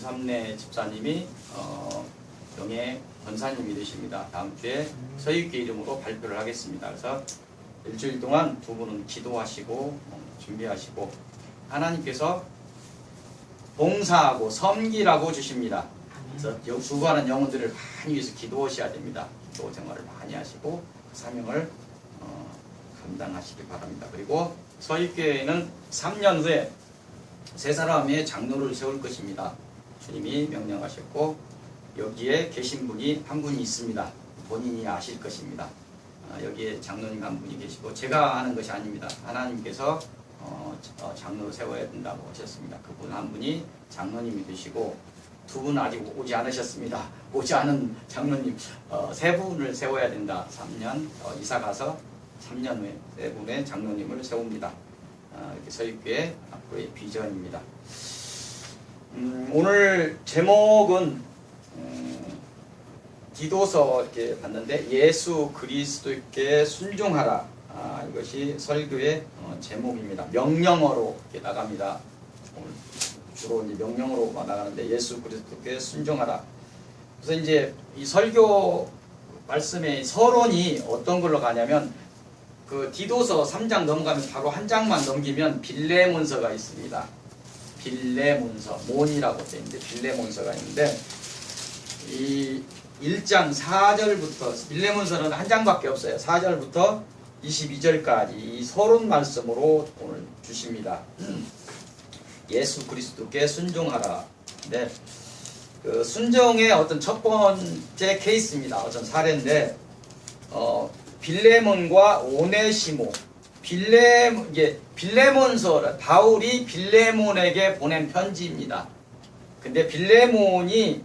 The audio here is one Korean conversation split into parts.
김삼래 집사님이 영예 권사님이 되십니다. 다음 주에 서익교 이름으로 발표를 하겠습니다. 그래서 일주일 동안 두 분은 기도하시고 준비하시고 하나님께서 봉사하고 섬기라고 주십니다. 그래서 수고하는 영혼들을 많이 위해서 기도하셔야 됩니다. 기도 생활을 많이 하시고 그 사명을 감당하시기 바랍니다. 그리고 서익교회는 3년 후에 세 사람의 장로를 세울 것입니다. 주님이 명령하셨고 여기에 계신 분이 한 분이 있습니다. 본인이 아실 것입니다. 여기에 장로님 한 분이 계시고 제가 하는 것이 아닙니다. 하나님께서 장로를 세워야 된다고 하셨습니다. 그분 한 분이 장로님이 되시고 두 분 아직 오지 않으셨습니다. 오지 않은 장로님 세 분을 세워야 된다. 3년 이사 가서 3년 후에 세 분의 장로님을 세웁니다. 이렇게 서익교회 앞으로의 비전입니다. 오늘 제목은 디도서 이렇게 봤는데 예수 그리스도께 순종하라. 이것이 설교의 제목입니다. 명령어로 이렇게 나갑니다. 오늘 주로 이제 명령어로 나가는데 예수 그리스도께 순종하라. 그래서 이제 이 설교 말씀의 서론이 어떤 걸로 가냐면 그 디도서 3장 넘어가면 바로 한 장만 넘기면 빌레몬서가 있습니다. 빌레몬서, 몬이라고 되어 있는데 빌레몬서가 있는데 이 1장 4절부터 빌레몬서는 한 장밖에 없어요. 4절부터 22절까지 이 서론 말씀으로 오늘 주십니다. 예수 그리스도께 순종하라. 네, 그 순종의 어떤 첫 번째 케이스입니다. 어떤 사례인데 빌레몬과 오네시모. 빌레몬서 바울이 빌레몬에게 보낸 편지입니다. 근데 빌레몬이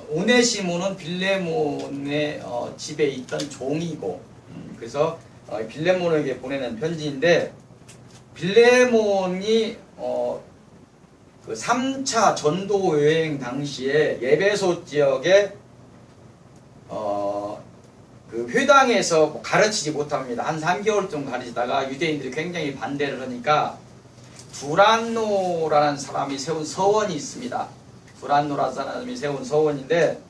오네시모는 빌레몬의 집에 있던 종이고 그래서 빌레몬에게 보내는 편지인데 빌레몬이 그 3차 전도 여행 당시에 에베소 지역에 그 회당에서 가르치지 못합니다. 한 3개월 정도 가르치다가 유대인들이 굉장히 반대를 하니까 두란노라는 사람이 세운 서원이 있습니다. 두란노라는 사람이 세운 서원인데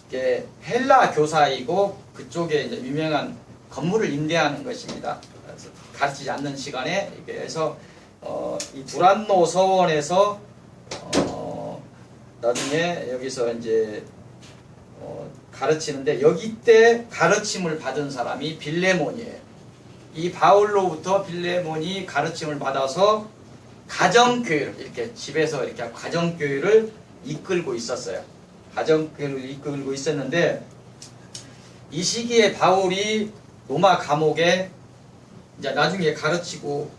이게 헬라 교사이고 그쪽에 이제 유명한 건물을 임대하는 것입니다. 그래서 가르치지 않는 시간에 그래서 이 두란노 서원에서 나중에 여기서 이제 가르치는데 여기 때 가르침을 받은 사람이 빌레몬이에요. 이 바울로부터 빌레몬이 가르침을 받아서 가정교회를 이렇게 집에서 이렇게 가정교회를 이끌고 있었어요. 가정교회를 이끌고 있었는데 이 시기에 바울이 로마 감옥에 이제 나중에 가르치고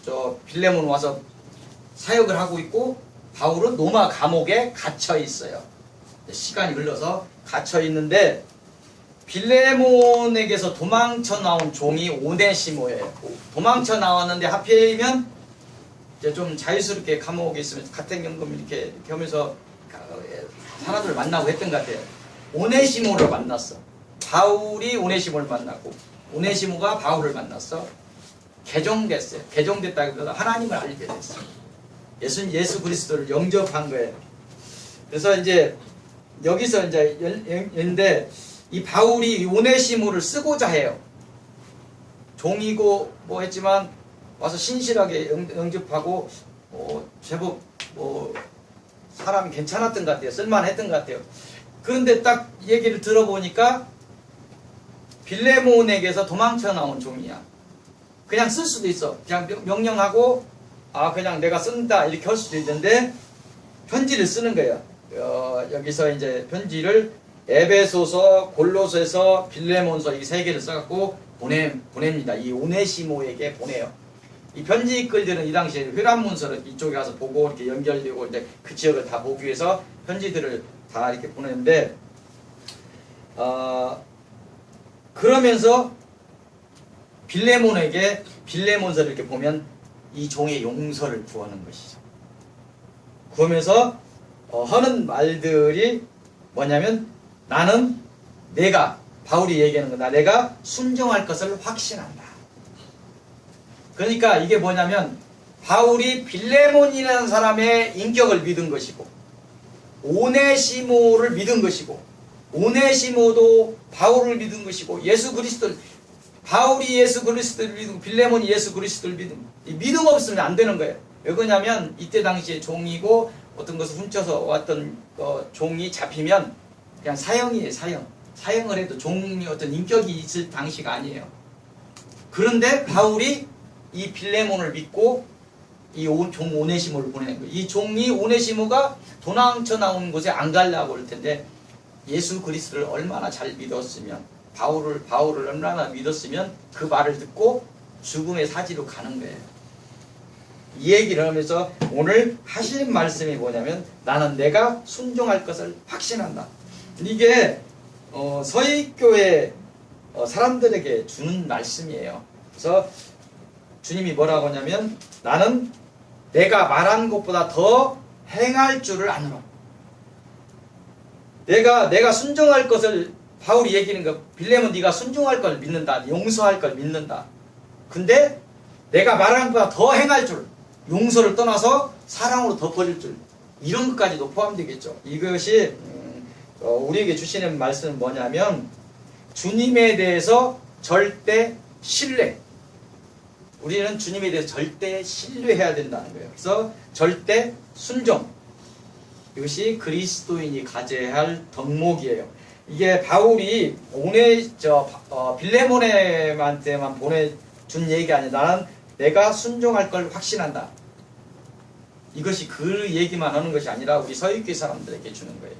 저 빌레몬 와서 사역을 하고 있고 바울은 로마 감옥에 갇혀 있어요. 시간이 흘러서 갇혀 있는데 빌레몬에게서 도망쳐 나온 종이 오네시모예요. 도망쳐 나왔는데 하필이면 이제 좀 자유스럽게 감옥에 있으면 같은 경금 이렇게 하면서 사람들을 만나고 했던 것 같아요. 오네시모를 만났어. 바울이 오네시모를 만났고 오네시모가 바울을 만났어. 개종됐어요. 개종됐다기보다 하나님을 알게 됐어요. 예수 그리스도를 영접한 거예요. 그래서 이제 여기서 이제 근데 이 바울이 오네시모를 쓰고자 해요. 종이고 뭐 했지만 와서 신실하게 영접하고 제법 사람이 괜찮았던 것 같아요. 쓸만했던 것 같아요. 그런데 딱 얘기를 들어보니까 빌레몬에게서 도망쳐 나온 종이야. 그냥 쓸 수도 있어. 그냥 명령하고 그냥 내가 쓴다 이렇게 할 수도 있는데 편지를 쓰는 거예요. 여기서 이제 편지를 에베소서, 골로새서, 빌레몬서 이 세 개를 써갖고 보냅니다. 이 오네시모에게 보내요. 이 편지 글들은 이 당시에 회람문서를 이쪽에 가서 보고 이렇게 연결되고 이제 그 지역을 다 보기 위해서 편지들을 다 이렇게 보내는데 그러면서 빌레몬에게 빌레몬서를 이렇게 보면 이 종의 용서를 구하는 것이죠. 그러면서 하는 말들이 뭐냐면 나는 내가 바울이 얘기하는 거다. 내가 순종할 것을 확신한다. 그러니까 이게 뭐냐면 바울이 빌레몬이라는 사람의 인격을 믿은 것이고, 오네시모를 믿은 것이고, 오네시모도 바울을 믿은 것이고, 예수 그리스도를, 바울이 예수 그리스도를 믿고 빌레몬이 예수 그리스도를 믿음. 이 믿음 없으면 안 되는 거예요. 왜 그러냐면 이때 당시에 종이고 어떤 것을 훔쳐서 왔던 종이 잡히면 그냥 사형이에요. 사형을 해도 종이 어떤 인격이 있을 당시가 아니에요. 그런데 바울이 이 빌레몬을 믿고 이 종 오네시모를 보내는 거예요. 이 종이 오네시모가 도망쳐 나온 곳에 안 가려고 할 텐데, 예수 그리스도를 얼마나 잘 믿었으면, 바울을 얼마나 믿었으면 그 말을 듣고 죽음의 사지로 가는 거예요. 이 얘기를 하면서 오늘 하시는 말씀이 뭐냐면, 나는 내가 순종할 것을 확신한다. 이게 서익교회 사람들에게 주는 말씀이에요. 그래서 주님이 뭐라고 하냐면, 나는 내가 말한 것보다 더 행할 줄을 아노라. 내가 순종할 것을, 바울이 얘기하는 거, 빌레몬 네가 순종할 걸 믿는다. 용서할 걸 믿는다. 근데 내가 말한 것보다 더 행할 줄, 용서를 떠나서 사랑으로 덮어줄 줄, 이런 것까지도 포함되겠죠. 이것이 우리에게 주시는 말씀은 뭐냐면, 주님에 대해서 절대 신뢰. 우리는 주님에 대해서 절대 신뢰해야 된다는 거예요. 그래서 절대 순종. 이것이 그리스도인이 가져야 할 덕목이에요. 이게 바울이 빌레몬한테만 보내준 얘기가 아니라, 나는 내가 순종할 걸 확신한다. 이것이 그 얘기만 하는 것이 아니라 우리 서익교회 사람들에게 주는 거예요.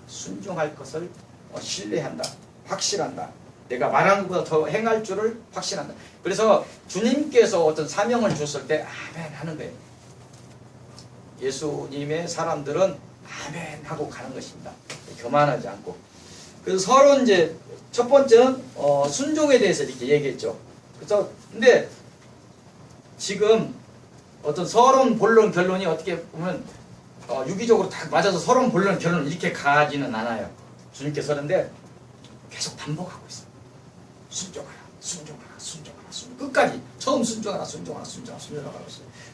순종할 것을 신뢰한다. 확실한다. 내가 말한 것보다 더 행할 줄을 확신한다. 그래서 주님께서 어떤 사명을 줬을 때 아멘 하는 거예요. 예수님의 사람들은 아멘 하고 가는 것입니다. 교만하지 않고. 그래서 서로 이제 첫 번째는 순종에 대해서 이렇게 얘기했죠. 그래서 근데 지금 어떤 서론, 본론, 결론이 어떻게 보면 유기적으로 딱 맞아서 서론, 본론, 결론 이렇게 가지는 않아요. 주님께서. 그런데 계속 반복하고 있어요. 순종하라, 순종하라, 순종하라, 끝까지 처음 순종하라, 순종하라, 순종하라.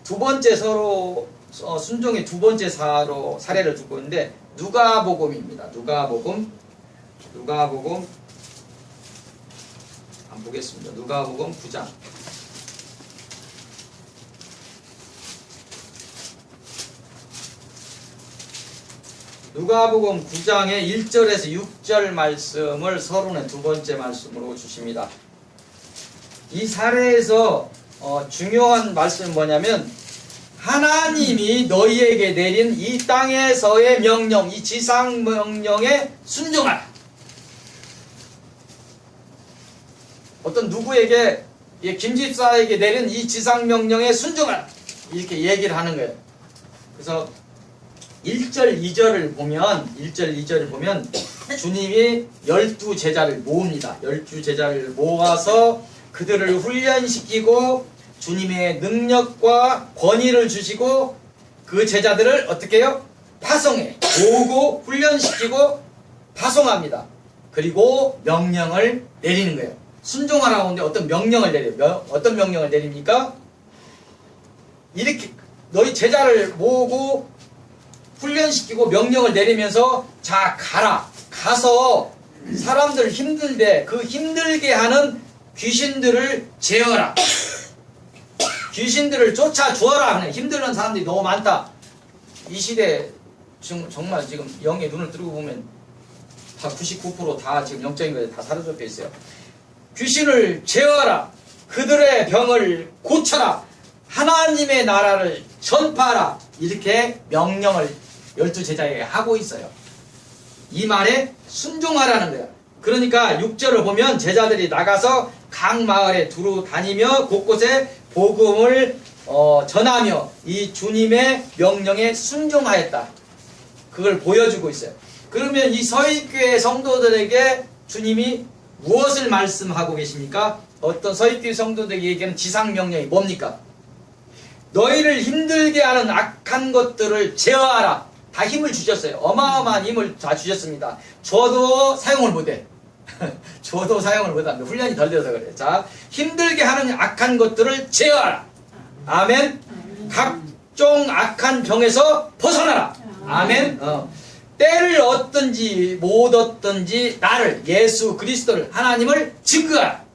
두 번째 서로 순종의 두 번째 사례를 두고 있는데, 누가복음입니다. 누가복음 한번 보겠습니다. 누가복음 9장. 누가복음 9장의 1절에서 6절 말씀을 서론의 두 번째 말씀으로 주십니다. 이 사례에서 중요한 말씀은 뭐냐면, 하나님이 너희에게 내린 이 땅에서의 명령, 이 지상 명령에 순종하라. 어떤 누구에게, 김집사에게 내린 이 지상 명령에 순종하라. 이렇게 얘기를 하는 거예요. 그래서 1절, 2절을 보면 주님이 12제자를 모읍니다. 12제자를 모아서 그들을 훈련시키고 주님의 능력과 권위를 주시고 그 제자들을 어떻게 해요? 파송해. 모으고 훈련시키고 파송합니다. 그리고 명령을 내리는 거예요. 순종하라고 하는데 어떤 명령을 내려요. 어떤 명령을 내립니까? 이렇게 너희 제자를 모으고 훈련시키고 명령을 내리면서, 자 가라. 가서 사람들 힘들대, 그 힘들게 하는 귀신들을 제어라. 귀신들을 쫓아주어라. 힘들는 사람들이 너무 많다. 이 시대 정말 지금 영의 눈을 뜨고 보면 다 99% 다 지금 영적인 것에 다 사로잡혀 있어요. 귀신을 제어하라. 그들의 병을 고쳐라. 하나님의 나라를 전파하라. 이렇게 명령을 12제자에게 하고 있어요. 이 말에 순종하라는 거야. 그러니까 6절을 보면 제자들이 나가서 각 마을에 두루 다니며 곳곳에 복음을 전하며 이 주님의 명령에 순종하였다. 그걸 보여주고 있어요. 그러면 이 서익교회 성도들에게 주님이 무엇을 말씀하고 계십니까? 어떤 서익교회 성도들에게 얘기하는 지상명령이 뭡니까? 너희를 힘들게 하는 악한 것들을 제어하라. 다 힘을 주셨어요. 어마어마한 힘을 다 주셨습니다. 줘도 사용을 못해. 줘도 사용을 못합니다. 훈련이 덜 돼서 그래요. 자, 힘들게 하는 악한 것들을 제어하라. 아멘. 각종 악한 병에서 벗어나라. 아멘. 때를 얻든지 못 얻든지 나를, 예수 그리스도를, 하나님을 증거하라.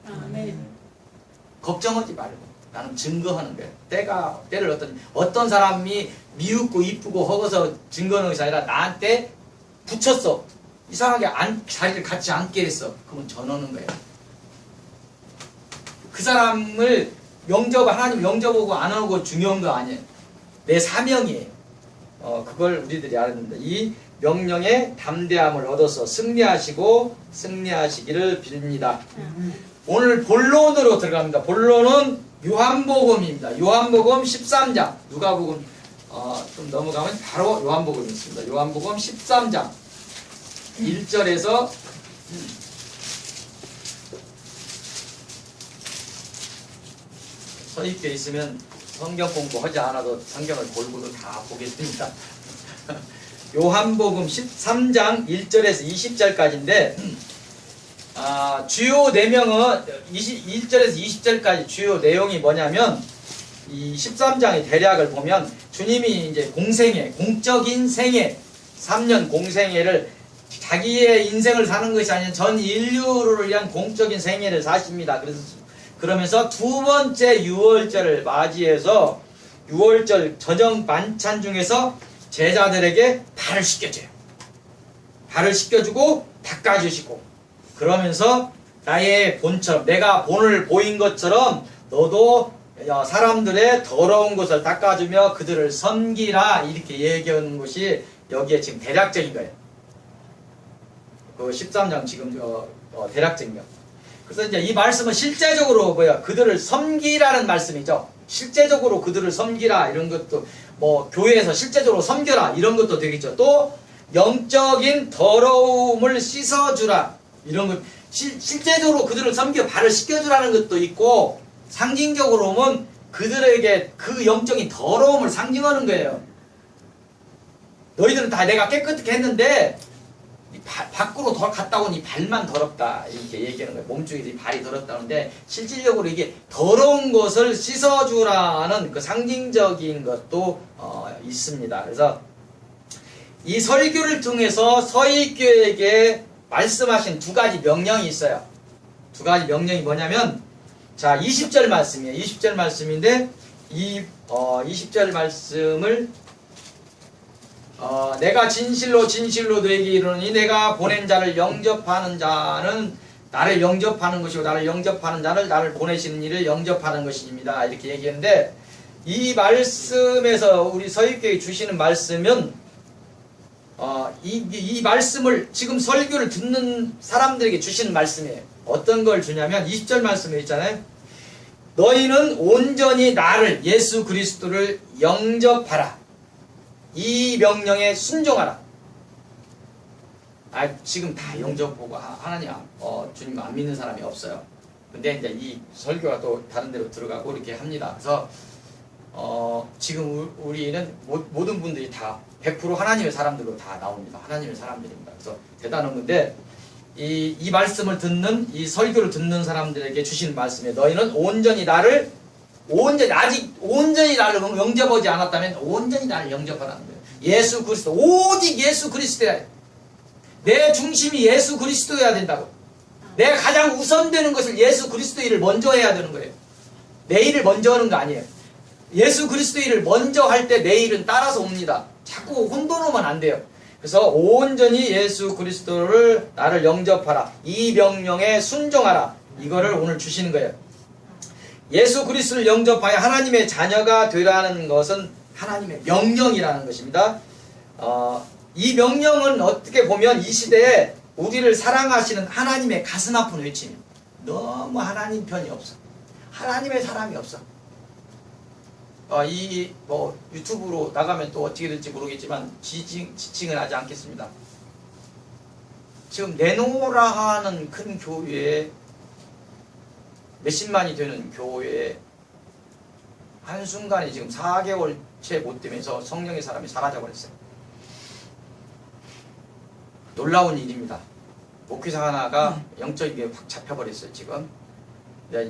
걱정하지 말고 나는 증거하는 거야. 때를 어떤 사람이 미웃고 이쁘고 허거서 증거하는 것이 아니라 나한테 붙였어. 이상하게 자리를 같이 앉게 했어. 그러면 전하는 거예요. 그 사람을 하나님 영접하고 안 하고 중요한 거 아니에요. 내 사명이에요. 그걸 우리들이 알아야 됩니다. 이 명령에 담대함을 얻어서 승리하시기를 빕니다. 오늘 본론으로 들어갑니다. 본론은 요한복음입니다. 요한복음 13장. 누가복음 좀 넘어가면 바로 요한복음이 있습니다. 요한복음 13장 1절에서 서있게 있으면 성경 공부하지 않아도 성경을 골고루 다 보겠습니다. 요한복음 13장 1절에서 20절까지인데 주요 내용은 1절에서 20절까지 주요 내용이 뭐냐면 이 13장의 대략을 보면 주님이 이제 공적인 생애 3년 공생애를 자기의 인생을 사는 것이 아닌 전 인류를 위한 공적인 생애를 사십니다. 그러면서 두 번째 유월절을 맞이해서 유월절 저녁 만찬 중에서 제자들에게 발을 씻겨줘요. 발을 씻겨주고 닦아주시고 그러면서 나의 본처럼 내가 본을 보인 것처럼 너도 사람들의 더러운 것을 닦아주며 그들을 섬기라 이렇게 얘기하는 것이 여기에 지금 대략적인 거예요. 그 13장 지금 대략적인 거. 그래서 이제 이 말씀은 실제적으로 그들을 섬기라는 말씀이죠. 실제적으로 그들을 섬기라 이런 것도 교회에서 실제적으로 섬겨라 이런 것도 되겠죠. 또 영적인 더러움을 씻어주라 이런 것 실제적으로 그들을 섬겨 발을 씻겨주라는 것도 있고 상징적으로 보면 그들에게 그 영적인 더러움을 상징하는 거예요. 너희들은 다 내가 깨끗하게 했는데 밖으로 갔다 오니 발만 더럽다 이렇게 얘기하는 거예요. 몸쪽에 발이 더럽다는데 실질적으로 이게 더러운 것을 씻어주라는 그 상징적인 것도 있습니다. 그래서 이 설교를 통해서 서익교에게 말씀하신 두 가지 명령이 있어요. 두 가지 명령이 뭐냐면 자 20절 말씀이에요. 20절 말씀인데 이 20절 말씀을 내가 진실로 너에게 이르노니 내가 보낸 자를 영접하는 자는 나를 영접하는 것이고 나를 영접하는 자를 나를 보내시는 이를 영접하는 것입니다. 이렇게 얘기했는데 이 말씀에서 우리 서익교에 주시는 말씀은 이 말씀을 지금 설교를 듣는 사람들에게 주시는 말씀이에요. 어떤 걸 주냐면 20절 말씀에 있잖아요. 너희는 온전히 나를 예수 그리스도를 영접하라. 이 명령에 순종하라. 지금 다 영접보고 하나님 주님 안 믿는 사람이 없어요. 근데 이제 이 설교가 또 다른 데로 들어가고 이렇게 합니다. 그래서 지금 우리는 모든 분들이 다 100% 하나님의 사람들로 다 나옵니다. 하나님의 사람들입니다. 그래서 대단한 건데 이 말씀을 듣는 이 설교를 듣는 사람들에게 주신 말씀에 너희는 아직 온전히 나를 영접하지 않았다면 온전히 나를 영접하라는 거예요. 예수 그리스도 오직 예수 그리스도야. 내 중심이 예수 그리스도여야 된다고. 내가 가장 우선되는 것을 예수 그리스도 일을 먼저 해야 되는 거예요. 내 일을 먼저 하는 거 아니에요. 예수 그리스도 일을 먼저 할 때 내 일은 따라서 옵니다. 자꾸 혼돈하면 안 돼요. 그래서 온전히 예수 그리스도를 나를 영접하라. 이 명령에 순종하라. 이거를 오늘 주시는 거예요. 예수 그리스도를 영접하여 하나님의 자녀가 되라는 것은 하나님의 명령이라는 것입니다. 이 명령은 어떻게 보면 이 시대에 우리를 사랑하시는 하나님의 가슴 아픈 외침입니다. 너무 하나님 편이 없어. 하나님의 사람이 없어. 유튜브로 나가면 또 어떻게 될지 모르겠지만 지칭은 하지 않겠습니다. 지금 내놓으라 하는 큰 교회에 몇십만이 되는 교회에 한순간에 지금 4개월째 못 되면서 성령의 사람이 사라져버렸어요. 놀라운 일입니다. 목회자 하나가 영적인 게 확 잡혀버렸어요. 지금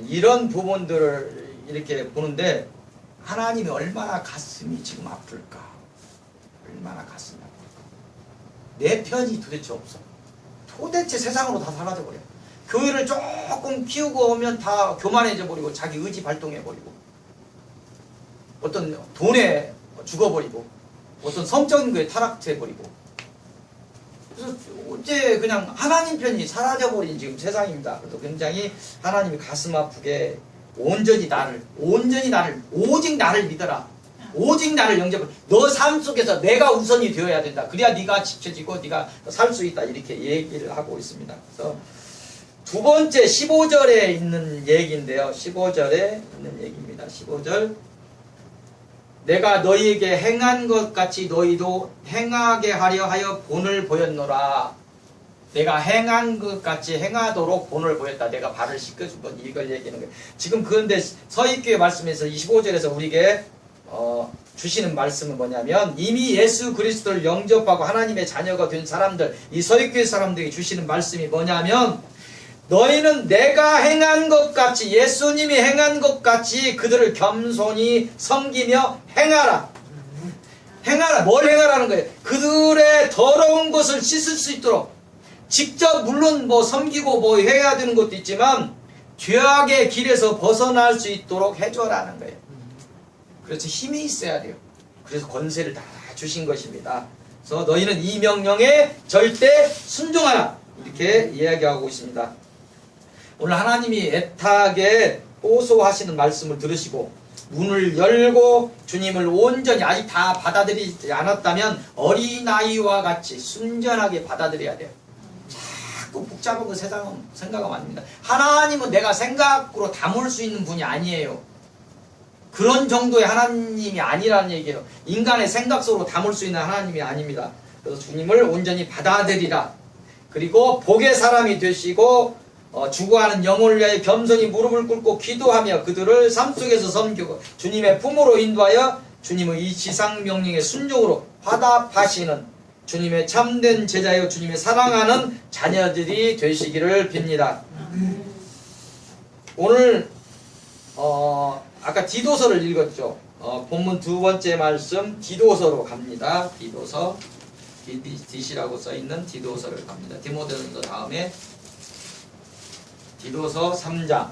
이런 부분들을 이렇게 보는데 하나님이 얼마나 가슴이 지금 아플까? 얼마나 가슴이 아플까? 내 편이 도대체 없어. 도대체 세상으로 다 사라져버려. 교회를 조금 키우고 오면 다 교만해져 버리고 자기 의지 발동해 버리고 어떤 돈에 죽어버리고 어떤 성적인 거에 타락해 버리고 그래서 어째 그냥 하나님 편이 사라져버린 지금 세상입니다. 그래서 굉장히 하나님이 가슴 아프게 온전히 나를 오직 나를 믿어라. 오직 나를 영접을 너 삶 속에서 내가 우선이 되어야 된다. 그래야 네가 지켜지고 네가 살 수 있다. 이렇게 얘기를 하고 있습니다. 그래서 두 번째 15절에 있는 얘기인데요. 15절에 있는 얘기입니다. 15절 내가 너희에게 행한 것 같이 너희도 행하게 하려 하여 본을 보였노라. 내가 행한 것 같이 행하도록 본을 보였다. 내가 발을 씻겨준 것 이걸 얘기하는 거예요. 지금 그런데 서익교회 말씀에서 25절에서 우리에게 주시는 말씀은 뭐냐면 이미 예수 그리스도를 영접하고 하나님의 자녀가 된 사람들 이 서익교회 사람들에게 주시는 말씀이 뭐냐면 너희는 내가 행한 것 같이 예수님이 행한 것 같이 그들을 겸손히 섬기며 행하라. 행하라. 뭘 행하라는 거예요? 그들의 더러운 것을 씻을 수 있도록 직접 물론 뭐 섬기고 뭐 해야 되는 것도 있지만 죄악의 길에서 벗어날 수 있도록 해줘라는 거예요. 그래서 힘이 있어야 돼요. 그래서 권세를 다 주신 것입니다. 그래서 너희는 이 명령에 절대 순종하라. 이렇게 이야기하고 있습니다. 오늘 하나님이 애타게 호소하시는 말씀을 들으시고 문을 열고 주님을 온전히 아직 다 받아들이지 않았다면 어린아이와 같이 순전하게 받아들여야 돼요. 자꾸 복잡한 그 세상은 생각하면 안 됩니다. 하나님은 내가 생각으로 담을 수 있는 분이 아니에요. 그런 정도의 하나님이 아니라는 얘기예요. 인간의 생각 속으로 담을 수 있는 하나님이 아닙니다. 그래서 주님을 온전히 받아들이라. 그리고 복의 사람이 되시고 죽어가는 영혼을 위하여 겸손히 무릎을 꿇고 기도하며 그들을 삶 속에서 섬기고 주님의 품으로 인도하여 주님의 이 지상 명령의 순종으로 화답하시는 주님의 참된 제자여 주님의 사랑하는 자녀들이 되시기를 빕니다. 오늘 아까 디도서를 읽었죠. 본문 두 번째 말씀 디도서로 갑니다. 디도서 디시라고 써있는 디도서를 갑니다. 디모데전서 다음에 디도서 3장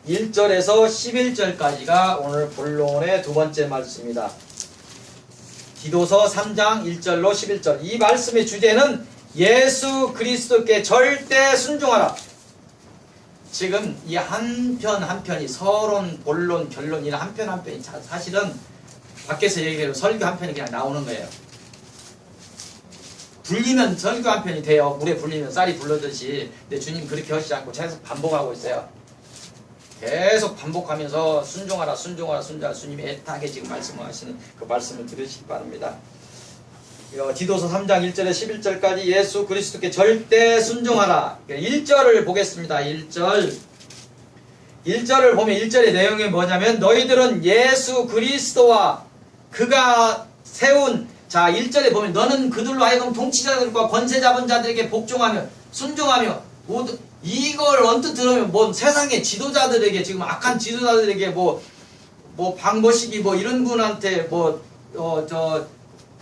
1절에서 11절까지가 오늘 본론의 두 번째 말씀입니다. 디도서 3장 1절로 11절 이 말씀의 주제는 예수 그리스도께 절대 순종하라. 지금 이 한 편 한 편이 서론, 본론, 결론 이런 한 편 한 편이 사실은 밖에서 얘기해도 설교 한 편이 그냥 나오는 거예요. 불리면 설교 한 편이 돼요. 물에 불리면 쌀이 불러듯이. 근데 주님 그렇게 하시지 않고 계속 반복하고 있어요. 계속 반복하면서 순종하라 순종하라 순종하라 주님이 애타게 지금 말씀하시는 그 말씀을 들으시기 바랍니다. 디도서 3장 1절에 11절까지 예수 그리스도께 절대 순종하라. 1절을 보겠습니다. 1절을 보면 1절의 내용이 뭐냐면 너희들은 예수 그리스도와 그가 세운 자 1절에 보면 너는 그들로 하여금 통치자들과 권세 잡은 자들에게 복종하며 순종하며 모두 이걸 언뜻 들으면 뭐 세상의 지도자들에게 지금 악한 지도자들에게 뭐 방보식이 뭐 이런 분한테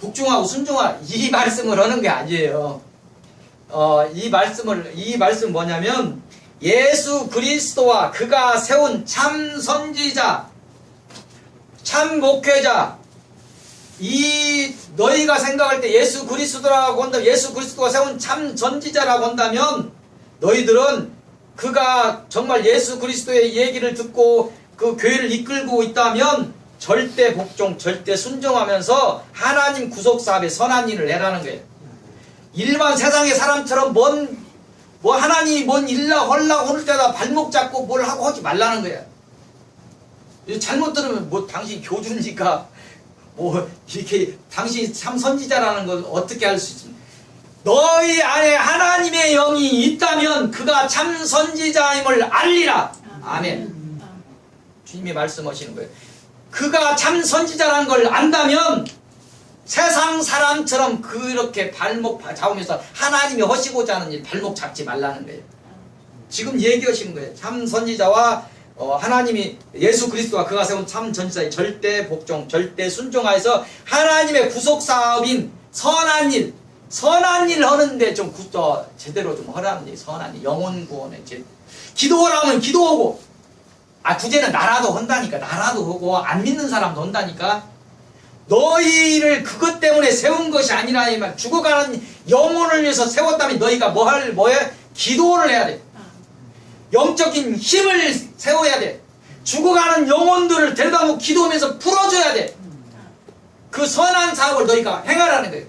복종하고 순종하라 이 말씀을 하는 게 아니에요. 이 말씀 뭐냐면 예수 그리스도와 그가 세운 참 선지자, 참 목회자 이 너희가 생각할 때 예수 그리스도라고 한다면 예수 그리스도가 세운 참 선지자라고 한다면 너희들은 그가 정말 예수 그리스도의 얘기를 듣고 그 교회를 이끌고 있다면 절대 복종, 절대 순종하면서 하나님 구속사업에 선한 일을 해라는 거예요. 일반 세상의 사람처럼 하나님이 뭔 일라 헐라 오늘 때다 발목 잡고 뭘 하고 하지 말라는 거예요. 잘못 들으면 당신 교주니까 이렇게 당신이 참 선지자라는 걸 어떻게 할 수 있습니까? 너희 안에 하나님의 영이 있다면 그가 참 선지자임을 알리라. 아멘. 주님이 말씀하시는 거예요. 그가 참 선지자라는 걸 안다면 세상 사람처럼 그렇게 발목 잡으면서 하나님이 하시고자 하는 일 발목 잡지 말라는 거예요. 지금 얘기하시는 거예요. 참 선지자와 하나님이 예수 그리스도와 그가 세운 참 전지자의 절대 복종, 절대 순종하여서 하나님의 구속 사업인 선한 일 하는데 좀 제대로 좀 하라는 얘기. 선한 일, 영혼 구원에 기도하라면 기도하고, 구제는 나라도 한다니까. 나라도 하고 안 믿는 사람도 한다니까. 너희를 그것 때문에 세운 것이 아니라 이 말, 죽어가는 영혼을 위해서 세웠다면 너희가 뭐해? 기도를 해야 돼. 영적인 힘을 세워야 돼. 죽어가는 영혼들을 데려다 기도하면서 풀어줘야 돼. 그 선한 사업을 너희가 행하라는 거예요.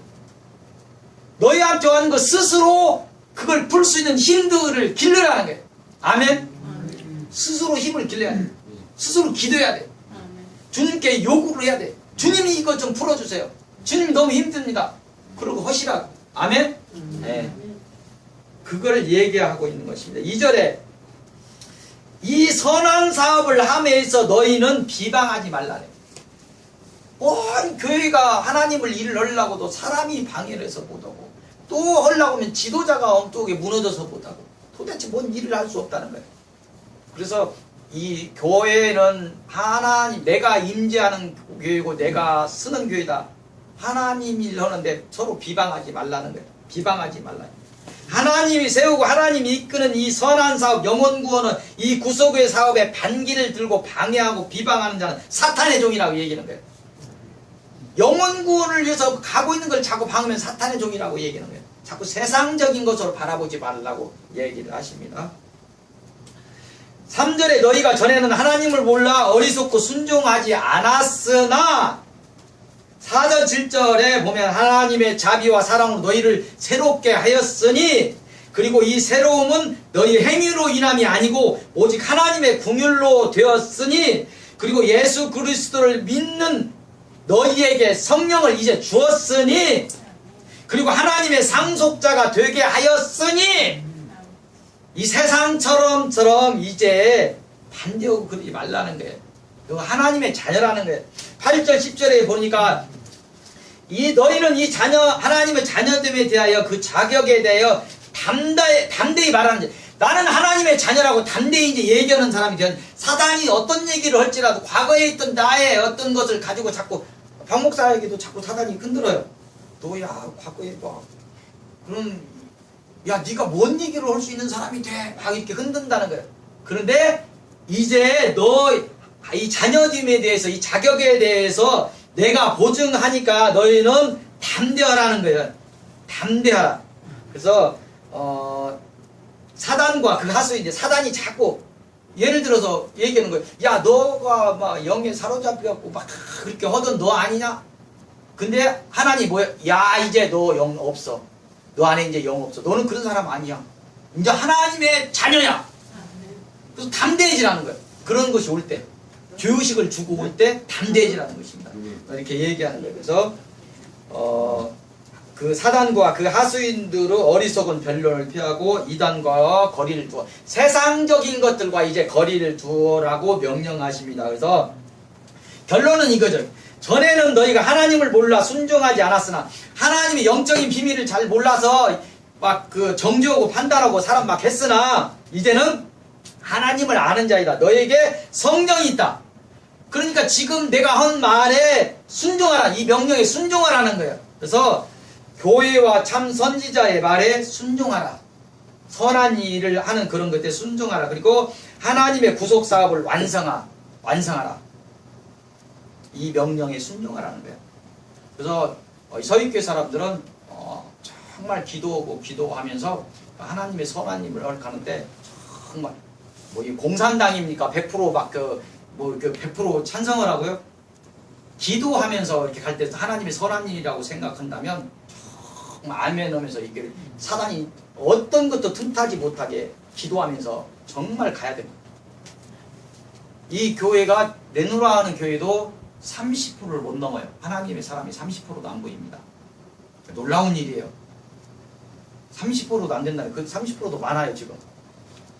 너희한테 하는 거 스스로 그걸 풀 수 있는 힘들을 길러라는 거예요. 아멘? 스스로 힘을 길러야 돼. 스스로 기도해야 돼. 주님께 요구를 해야 돼. 주님이 이거 좀 풀어주세요. 주님 너무 힘듭니다. 그러고 하시라고. 아멘? 네. 그걸 얘기하고 있는 것입니다. 2절에 이 선한 사업을 함에 있어 너희는 비방하지 말라네. 온 교회가 하나님을 일을 하려고도 사람이 방해를 해서 못하고, 또 하려고 하면 지도자가 엉뚱하게 무너져서 못하고, 도대체 뭔 일을 할 수 없다는 거예요. 그래서 이 교회는 하나님, 내가 임재하는 교회고 내가 쓰는 교회다. 하나님 일 하는데 서로 비방하지 말라는 거예요. 비방하지 말라. 하나님이 세우고 하나님이 이끄는 이 선한 사업, 영혼 구원은 이 구속의 사업에 반기를 들고 방해하고 비방하는 자는 사탄의 종이라고 얘기하는 거예요. 영혼 구원을 위해서 가고 있는 걸 자꾸 방하면 사탄의 종이라고 얘기하는 거예요. 자꾸 세상적인 것으로 바라보지 말라고 얘기를 하십니다. 3절에 너희가 전에는 하나님을 몰라 어리석고 순종하지 않았으나, 4절 7절에 보면 하나님의 자비와 사랑으로 너희를 새롭게 하였으니, 그리고 이 새로움은 너희 행위로 인함이 아니고 오직 하나님의 긍휼로 되었으니, 그리고 예수 그리스도를 믿는 너희에게 성령을 이제 주었으니, 그리고 하나님의 상속자가 되게 하였으니, 이 세상처럼 이제 반대하고 그러지 말라는 거예요. 하나님의 자녀라는 거예요. 8절 10절에 보니까 너희는 이 자녀, 하나님의 자녀됨에 대하여 그 자격에 대하여 담대히 말하는 거예요. 나는 하나님의 자녀라고 담대히 이제 얘기하는 사람이 되는, 사단이 어떤 얘기를 할지라도 과거에 있던 나의 어떤 것을 가지고 자꾸, 박 목사에게도 자꾸 사단이 흔들어요. 너야 과거에 그럼 네가 뭔 얘기를 할 수 있는 사람이 돼? 막 이렇게 흔든다는 거예요. 그런데 이제 이 자녀됨에 대해서, 이 자격에 대해서 내가 보증하니까 너희는 담대하라는 거예요. 담대하라. 그래서 사단과 그 하수, 이제 사단이 자꾸 예를 들어서 얘기하는 거예요. 야, 너가 막 영에 사로잡혀갖고 막 그렇게 하던 너 아니냐? 근데 하나님 뭐야? 야, 이제 너 영 없어. 너 안에 이제 영 없어. 너는 그런 사람 아니야. 이제 하나님의 자녀야. 그래서 담대해지라는 거예요. 그런 것이 올 때, 죄의식을 주고 올 때 담대해지라는 것입니다. 이렇게 얘기하는 거예요. 그래서 그 사단과 그 하수인들의 어리석은 변론을 피하고 이단과 거리를 두어, 세상적인 것들과 이제 거리를 두어라고 명령하십니다. 그래서 결론은 이거죠. 전에는 너희가 하나님을 몰라 순종하지 않았으나, 하나님의 영적인 비밀을 잘 몰라서 막 그 정죄하고 판단하고 사람 막 했으나, 이제는 하나님을 아는 자이다. 너에게 성령이 있다. 그러니까 지금 내가 한 말에 순종하라. 이 명령에 순종하라는 거예요. 그래서 교회와 참 선지자의 말에 순종하라. 선한 일을 하는 그런 것에 순종하라. 그리고 하나님의 구속 사업을 완성하라. 이 명령에 순종하라는 거예요. 그래서 서익교회 사람들은 정말 기도하면서 하나님의 선한 일을 하는데, 정말 이 공산당입니까? 100% 막 100% 찬성을 하고요. 기도하면서 이렇게 갈 때 하나님의 선한 일이라고 생각한다면 정말 아멘 하면서 이게 사단이 어떤 것도 틈타지 못하게 기도하면서 정말 가야 됩니다. 이 교회가 내누라 하는 교회도 30%를 못 넘어요. 하나님의 사람이 30%도 안 보입니다. 놀라운 일이에요. 30%도 안 된다면, 그 30%도 많아요 지금.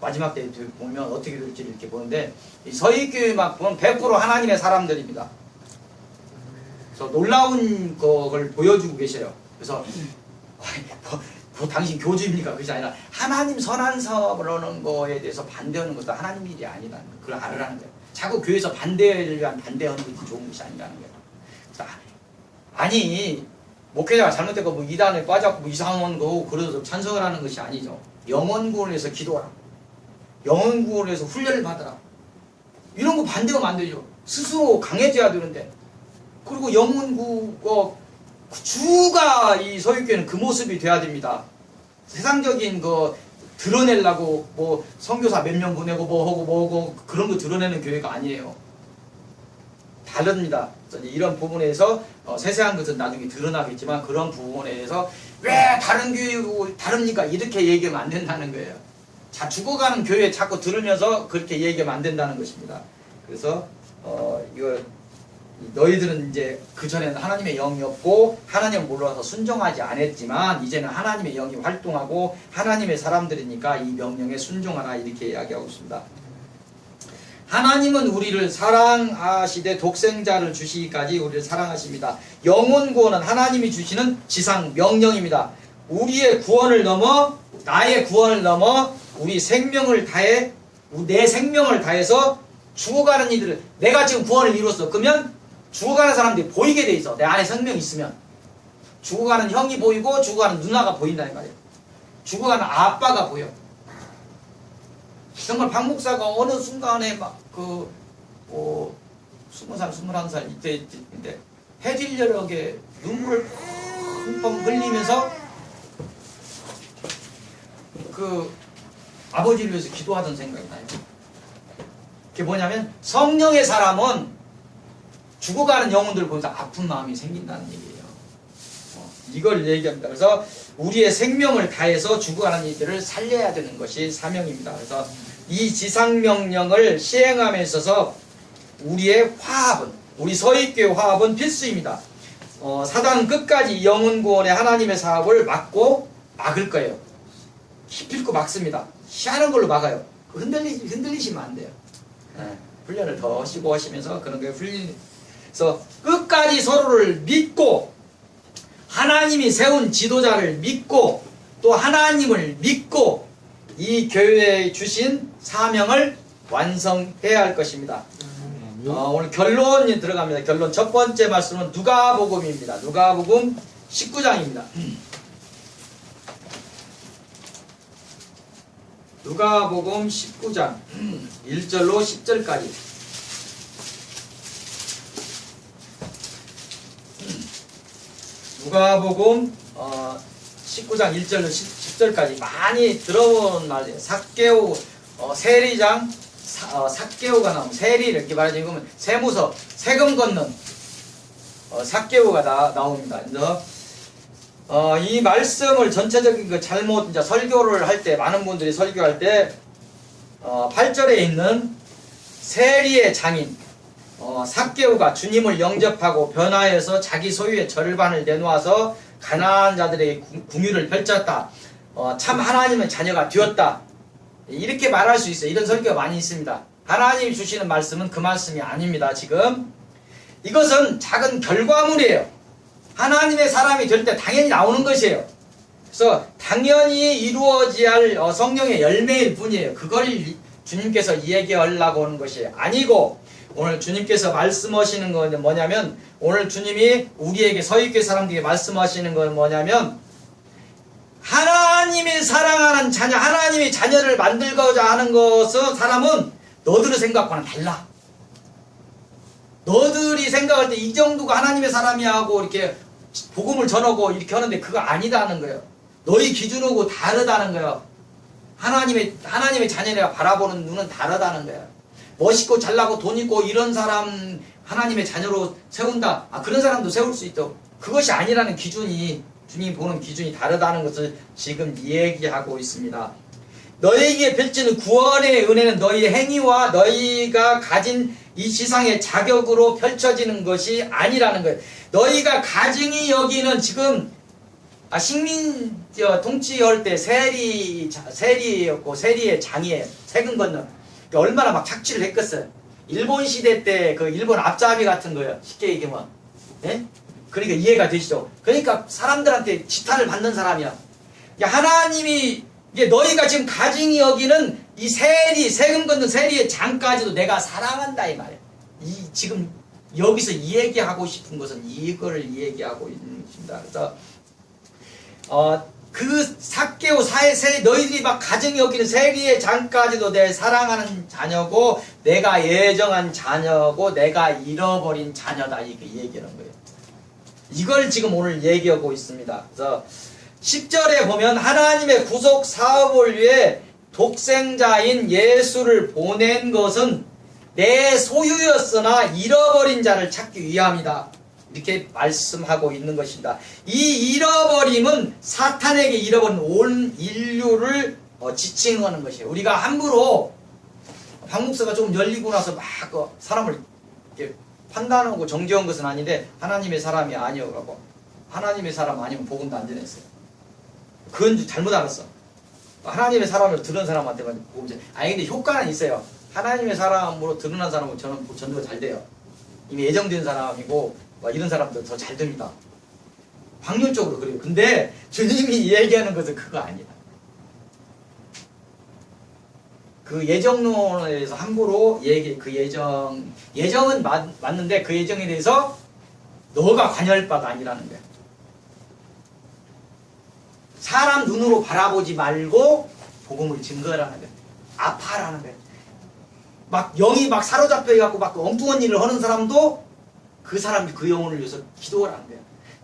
마지막 때 보면 어떻게 될지 이렇게 보는데, 이 서익교회 막 보면 100% 하나님의 사람들입니다. 그래서 놀라운 걸 보여주고 계셔요. 그래서 당신 교주입니까? 그것이 아니라 하나님 선한 사업을 하는 거에 대해서 반대하는 것도 하나님 일이 아니라는 거예요. 그걸 알으라는 거예요. 자꾸 교회에서 반대를 위한 반대하는 것이 좋은 것이 아니라는 거예요. 아니 목회자가 잘못되고 뭐 이단에 빠졌고 뭐 이상한 거 그래서 찬성을 하는 것이 아니죠. 영혼 구원을 위해서 기도하라. 영혼 구원을 위해서 훈련을 받으라. 이런 거 반대하면 안 되죠. 스스로 강해져야 되는데. 그리고 영혼 주가 이 서유교회는 그 모습이 돼야 됩니다. 세상적인 거 드러내려고 뭐 선교사 몇 명 보내고 뭐 하고 뭐고 그런 거 드러내는 교회가 아니에요. 다릅니다. 이런 부분에서 세세한 것은 나중에 드러나겠지만 그런 부분에 대해서 왜 다른 교회고 다릅니까? 이렇게 얘기하면 안 된다는 거예요. 자, 죽어가는 교회 자꾸 들으면서 그렇게 얘기하면 안 된다는 것입니다. 그래서 이거 너희들은 이제 그전에는 하나님의 영이 없고 하나님을 몰라서 순종하지 않았지만 이제는 하나님의 영이 활동하고 하나님의 사람들이니까 이 명령에 순종하라 이렇게 이야기하고 있습니다. 하나님은 우리를 사랑하시되 독생자를 주시기까지 우리를 사랑하십니다. 영혼 구원은 하나님이 주시는 지상 명령입니다. 우리의 구원을 넘어 나의 구원을 넘어 우리 생명을 다해 내 생명을 다해서 죽어가는 이들을 내가 지금 구원을 이뤘어. 그러면 죽어가는 사람들이 보이게 돼 있어. 내 안에 생명이 있으면 죽어가는 형이 보이고 죽어가는 누나가 보인다는 말이에요. 죽어가는 아빠가 보여. 정말 박 목사가 어느 순간에 막 20살, 21살 이때인데 해질녘에 눈물을 펑펑 흘리면서 그 아버지를 위해서 기도하던 생각이 나요. 그게 뭐냐면 성령의 사람은 죽어가는 영혼들을 보면서 아픈 마음이 생긴다는 얘기예요. 이걸 얘기합니다. 그래서 우리의 생명을 다해서 죽어가는 이들을 살려야 되는 것이 사명입니다. 그래서 이 지상명령을 시행함에 있어서 우리의 화합은, 우리 서익교회 화합은 필수입니다. 사단은 끝까지 영혼 구원의 하나님의 사업을 막을 거예요. 기필코 막습니다. 희한한 걸로 막아요. 흔들리시면 안 돼요. 훈련을 더 하시고 하시면서 그런 게 그래서 끝까지 서로를 믿고 하나님이 세운 지도자를 믿고 또 하나님을 믿고 이 교회에 주신 사명을 완성해야 할 것입니다. 오늘 결론이 들어갑니다. 결론 첫 번째 말씀은 누가복음입니다. 누가복음 19장입니다. 누가복음 19장 1절로 10절까지. 누가복음 19장 1절로 10절까지 많이 들어본 말이에요. 삭개오 세리장 삭개오가 나오면 세리 이렇게 말하지. 이거면 세무서 세금 걷는 삭개오가 나옵니다. 그래서 이 말씀을 전체적인 그 잘못 이제 설교를 할 때 많은 분들이 설교할 때 8절에 있는 세리의 장인 삭개오가 주님을 영접하고 변화해서 자기 소유의 절반을 내놓아서 가난한 자들에게 궁유를 펼쳤다. 참 하나님의 자녀가 되었다. 이렇게 말할 수 있어요. 이런 설교가 많이 있습니다. 하나님이 주시는 말씀은 그 말씀이 아닙니다. 지금 이것은 작은 결과물이에요. 하나님의 사람이 될 때 당연히 나오는 것이에요. 그래서 당연히 이루어져야 할 성령의 열매일 뿐이에요. 그걸 주님께서 얘기하려고 하는 것이 아니고 오늘 주님께서 말씀하시는 건 뭐냐면 오늘 주님이 우리에게 서익교회 사람들에게 말씀하시는 건 뭐냐면 하나님이 사랑하는 자녀, 하나님이 자녀를 만들고자 하는 것은 사람은 너들의 생각과는 달라. 너들이 생각할 때 이 정도가 하나님의 사람이야 하고 이렇게 복음을 전하고 이렇게 하는데 그거 아니다는 거예요. 너희 기준하고 다르다는 거예요. 하나님의 자녀가 바라보는 눈은 다르다는 거예요. 멋있고 잘나고 돈 있고 이런 사람 하나님의 자녀로 세운다. 그런 사람도 세울 수 있죠. 그것이 아니라는 기준이 주님이 보는 기준이 다르다는 것을 지금 얘기하고 있습니다. 너희에게 펼치는 구원의 은혜는 너희의 행위와 너희가 가진 이 지상의 자격으로 펼쳐지는 것이 아니라는 거예요. 너희가 가증히 여기는 지금 식민 통치할 때 세리였고 세리의 장이에요. 세금 걷는. 얼마나 막 착취를 했겠어요. 일본 시대 때 그 일본 앞잡이 같은 거예요. 쉽게 얘기하면. 예? 그러니까 이해가 되시죠? 그러니까 사람들한테 지탄을 받는 사람이야. 하나님이 이게 너희가 지금 가증히 여기는 이 세리, 세금 걷는 세리의 장까지도 내가 사랑한다 이 말이에요. 이 지금 여기서 이 얘기하고 싶은 것은 이거를 얘기하고 있는 것입니다. 그래서 그 삭개오 사회 너희들이 막 가증히 여기는 세리의 장까지도 내 사랑하는 자녀고 내가 예정한 자녀고 내가 잃어버린 자녀다 이렇게 얘기하는 거예요. 이걸 지금 오늘 얘기하고 있습니다. 그래서 10절에 보면 하나님의 구속 사업을 위해 독생자인 예수를 보낸 것은 내 소유였으나 잃어버린 자를 찾기 위함이다. 이렇게 말씀하고 있는 것입니다. 이 잃어버림은 사탄에게 잃어버린 온 인류를 지칭하는 것이에요. 우리가 함부로 박 목사가 좀 열리고 나서 막 사람을 이렇게 판단하고 정죄한 것은 아닌데 하나님의 사람이 아니어가고 하나님의 사람 아니면 복음도 안 전했어요. 그건 잘못 알았어. 하나님의 사람을 들은 사람한테만 복음 전. 아니 근데 효과는 있어요. 하나님의 사람으로 드러난 사람은 저는 전도가 잘 돼요. 이미 예정된 사람이고 이런 사람들 더 잘 됩니다. 확률적으로 그래요. 근데 주님이 얘기하는 것은 그거 아니다. 그 예정론에 대해서 함부로 그 예정은 맞는데 그 예정에 대해서 너가 관여할 바가 아니라는 거야. 사람 눈으로 바라보지 말고 복음을 증거하라는 거야. 아파라는 거야. 막 영이 막 사로잡혀 갖고 막 엉뚱한 일을 하는 사람도 그 사람이 그 영혼을 위해서 기도하라는 거야.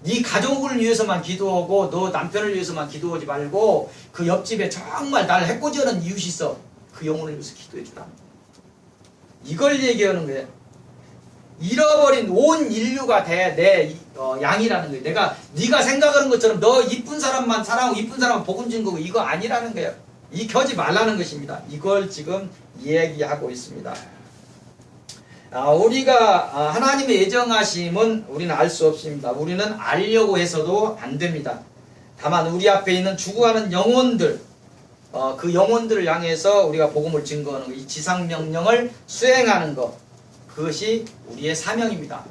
네 가족을 위해서만 기도하고 너 남편을 위해서만 기도하지 말고 그 옆집에 정말 나를 해코지하는 이웃이 있어. 그 영혼을 위해서 기도해 주라는 거야. 이걸 얘기하는 거야. 잃어버린 온 인류가 내 양이라는 거야. 네가 생각하는 것처럼 너 이쁜 사람만 사랑하고 이쁜 사람만 복음 증거고 이거 아니라는 거야. 이겨지 말라는 것입니다. 이걸 지금 얘기하고 있습니다. 우리가 하나님의 예정하심은 우리는 알 수 없습니다. 우리는 알려고 해서도 안 됩니다. 다만 우리 앞에 있는 죽어가는 영혼들, 그 영혼들을 향해서 우리가 복음을 증거하는 것, 이 지상명령을 수행하는 것, 그것이 우리의 사명입니다.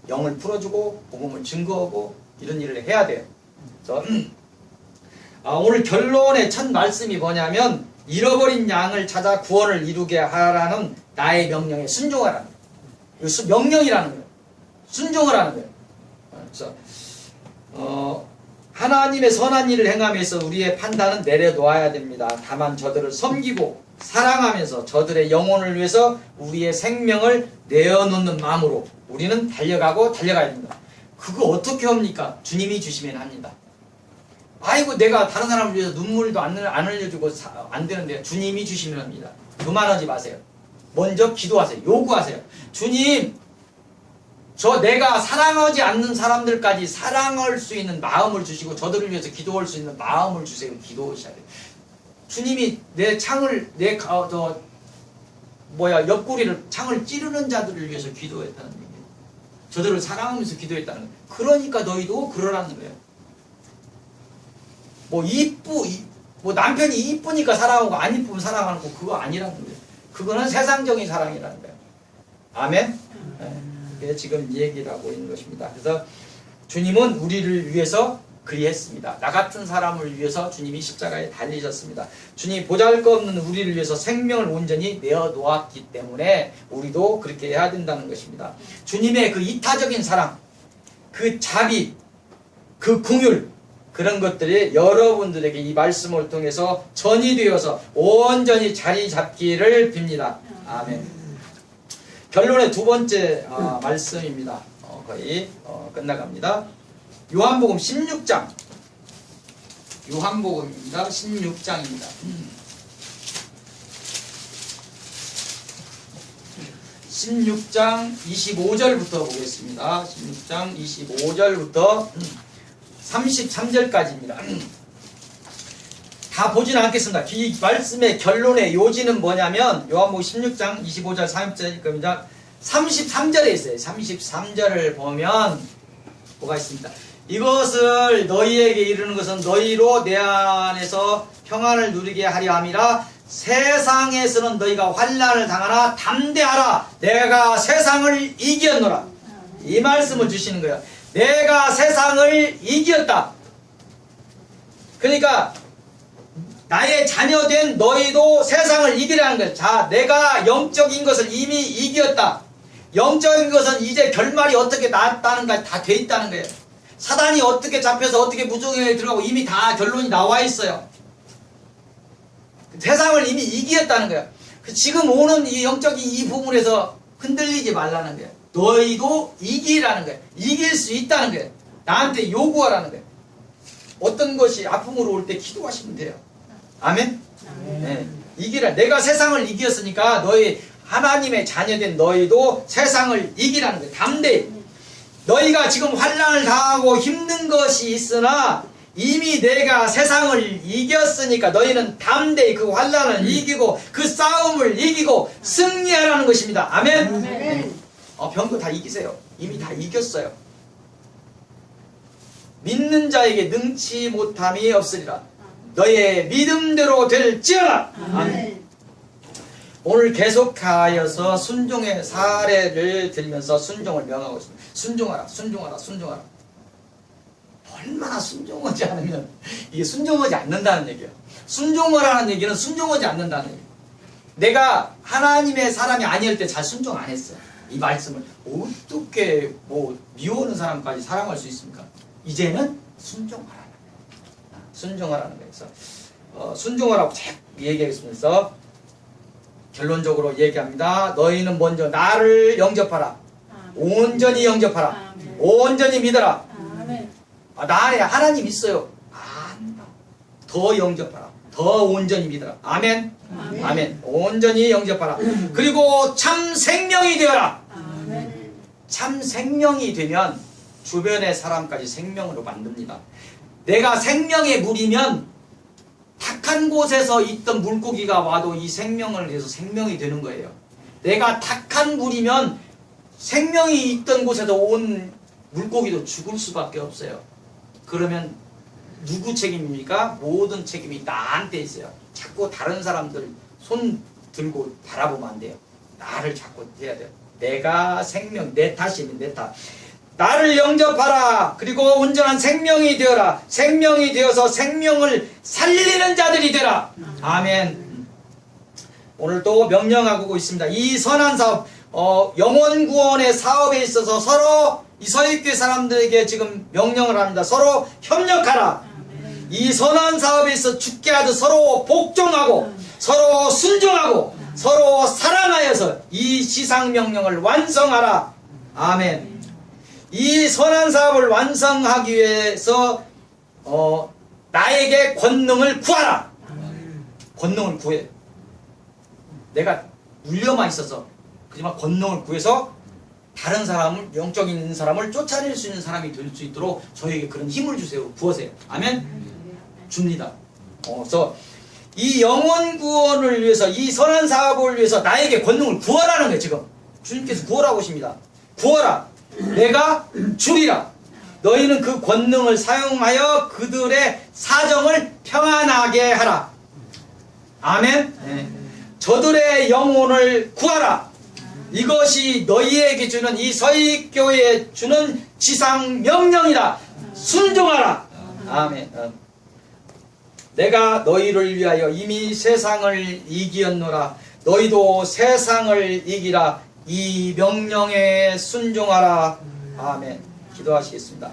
영을 풀어주고 복음을 증거하고 이런 일을 해야 돼요. 그래서 오늘 결론의 첫 말씀이 뭐냐면 잃어버린 양을 찾아 구원을 이루게 하라는 나의 명령에 순종하라는 거예요. 명령이라는 거예요. 순종을 하는 거예요. 그래서 하나님의 선한 일을 행함에서 우리의 판단은 내려놓아야 됩니다. 다만 저들을 섬기고 사랑하면서 저들의 영혼을 위해서 우리의 생명을 내어놓는 마음으로 우리는 달려가야 됩니다. 그거 어떻게 합니까? 주님이 주시면 합니다. 아이고 내가 다른 사람을 위해서 눈물도 안 흘려주고 안 되는데 주님이 주시면 합니다. 교만하지 마세요. 먼저 기도하세요. 요구하세요. 주님, 내가 사랑하지 않는 사람들까지 사랑할 수 있는 마음을 주시고 저들을 위해서 기도할 수 있는 마음을 주세요. 기도하셔야 돼요. 주님이 내 옆구리를 창을 찌르는 자들을 위해서 기도했다는 얘기예요. 저들을 사랑하면서 기도했다는 거예요. 그러니까 너희도 그러라는 거예요. 남편이 이쁘니까 사랑하고 안 이쁘면 사랑하는 거 그거 아니라는 거예요. 그거는 세상적인 사랑이라는 거예요. 아멘? 그게 지금 얘기를 하고 있는 것입니다. 그래서 주님은 우리를 위해서 그리했습니다. 나 같은 사람을 위해서 주님이 십자가에 달리셨습니다. 주님이 보잘것없는 우리를 위해서 생명을 온전히 내어놓았기 때문에 우리도 그렇게 해야 된다는 것입니다. 주님의 그 이타적인 사랑, 그 자비, 그 긍휼, 그런 것들이 여러분들에게 이 말씀을 통해서 전이되어서 온전히 자리 잡기를 빕니다. 아멘. 결론의 두 번째 말씀입니다. 거의 끝나갑니다. 요한복음 16장. 요한복음입니다. 16장입니다. 16장 25절부터 보겠습니다. 16장 25절부터 33절까지입니다. 다 보지는 않겠습니다. 이 말씀의 결론의 요지는 뭐냐면 요한복음 16장 25절 30절입니다. 33절에 있어요. 33절을 보면 뭐가 있습니다. 이것을 너희에게 이르는 것은 너희로 내 안에서 평안을 누리게 하려 함이라. 세상에서는 너희가 환난을 당하나 담대하라. 내가 세상을 이겼노라. 이 말씀을 주시는 거예요. 내가 세상을 이겼다. 그러니까 나의 자녀된 너희도 세상을 이기라는 거예요. 자, 내가 영적인 것을 이미 이겼다. 영적인 것은 이제 결말이 어떻게 났다는 가 다 돼 있다는 거예요. 사단이 어떻게 잡혀서 어떻게 무정에 들어가고 이미 다 결론이 나와 있어요. 세상을 이미 이겼다는 거예요. 지금 오는 이 영적인 이 부분에서 흔들리지 말라는 거예요. 너희도 이기라는 거예요. 이길 수 있다는 거예요. 나한테 요구하라는 거예요. 어떤 것이 아픔으로 올 때 기도하시면 돼요. 아멘? 네. 이기라. 내가 세상을 이겼으니까 너희 하나님의 자녀된 너희도 세상을 이기라는 거예요. 담대히. 너희가 지금 환난을 당하고 힘든 것이 있으나 이미 내가 세상을 이겼으니까 너희는 담대히 그 환난을 이기고 그 싸움을 이기고 승리하라는 것입니다. 아멘? 네. 병거 다 이기세요. 이미 다 이겼어요. 믿는 자에게 능치 못함이 없으리라. 너의 믿음대로 될지어다. 아멘. 오늘 계속하여서 순종의 사례를 들면서 순종을 명하고 있습니다. 순종하라, 순종하라, 순종하라. 얼마나 순종하지 않으면 이게 순종하지 않는다는 얘기예요. 순종하라는 얘기는 순종하지 않는다는 얘기예요. 내가 하나님의 사람이 아닐 때 잘 순종 안 했어요. 이 말씀을 어떻게 미워하는 사람까지 사랑할 수 있습니까? 이제는 순종하라는 거예요. 순종하라는 거예요. 그래서 순종하라고 자꾸 얘기하면서 결론적으로 얘기합니다. 너희는 먼저 나를 영접하라. 온전히 영접하라. 온전히 믿어라. 나 안에 하나님 있어요. 안다. 더 영접하라. 더 온전히 믿어라. 아멘. 아멘. 아멘. 온전히 영접하라. 그리고 참 생명이 되어라. 아멘. 참 생명이 되면 주변의 사람까지 생명으로 만듭니다. 내가 생명의 물이면 탁한 곳에서 있던 물고기가 와도 이 생명을 위해서 생명이 되는 거예요. 내가 탁한 물이면 생명이 있던 곳에도 온 물고기도 죽을 수밖에 없어요. 그러면 누구 책임입니까? 모든 책임이 나한테 있어요. 자꾸 다른 사람들 손 들고 바라보면 안 돼요. 나를 자꾸 해야 돼요. 내가 생명, 내 탓이면 내 탓. 나를 영접하라. 그리고 온전한 생명이 되어라. 생명이 되어서 생명을 살리는 자들이 되라. 아멘. 오늘도 명령하고 있습니다. 이 선한 사업, 영혼 구원의 사업에 있어서 서로 이 서익교회 사람들에게 지금 명령을 합니다. 서로 협력하라. 이 선한 사업에 있어 죽게 하듯 서로 복종하고 서로 순종하고 서로 사랑하여서 이 지상명령을 완성하라. 아멘. 이 선한 사업을 완성하기 위해서 나에게 권능을 구하라. 권능을 구해. 내가 물려만 있어서 그지만 권능을 구해서 다른 사람을, 영적인 사람을 쫓아낼 수 있는 사람이 될 수 있도록 저에게 그런 힘을 주세요. 부으세요. 아멘? 줍니다. 그래서 이 영혼 구원을 위해서, 이 선한 사업을 위해서 나에게 권능을 구하라는 거예요. 지금 주님께서 구하라고 하십니다. 구하라. 내가 주리라. 너희는 그 권능을 사용하여 그들의 사정을 평안하게 하라. 아멘? 네. 저들의 영혼을 구하라. 이것이 너희에게 주는, 이 서익교회에 주는 지상 명령이다. 순종하라. 아멘. 내가 너희를 위하여 이미 세상을 이기었노라. 너희도 세상을 이기라. 이 명령에 순종하라. 아멘. 기도하시겠습니다.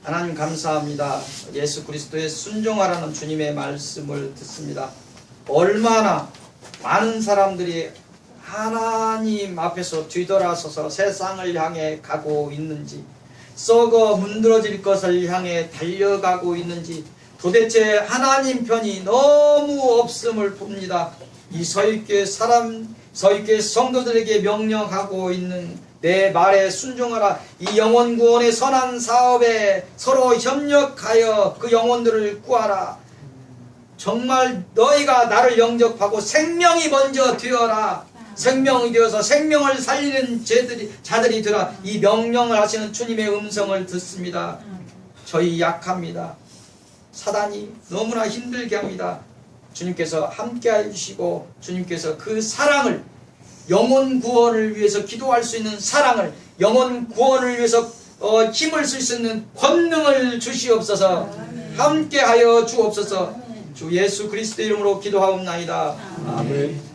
하나님 감사합니다. 예수 그리스도의 순종하라는 주님의 말씀을 듣습니다. 얼마나 많은 사람들이 하나님 앞에서 뒤돌아서서 세상을 향해 가고 있는지, 썩어 문드러질 것을 향해 달려가고 있는지, 도대체 하나님 편이 너무 없음을 봅니다. 이 서익교회 서익교회 성도들에게 명령하고 있는 내 말에 순종하라. 이 영혼 구원의 선한 사업에 서로 협력하여 그 영혼들을 구하라. 정말 너희가 나를 영접하고 생명이 먼저 되어라. 생명이 되어서 생명을 살리는 자들이 되라. 이 명령을 하시는 주님의 음성을 듣습니다. 저희 약합니다. 사단이 너무나 힘들게 합니다. 주님께서 함께 해주시고 주님께서 그 사랑을, 영혼 구원을 위해서 기도할 수 있는 사랑을, 영혼 구원을 위해서 힘을 쓸 수 있는 권능을 주시옵소서. 함께하여 주옵소서. 주 예수 그리스도 이름으로 기도하옵나이다. 아멘.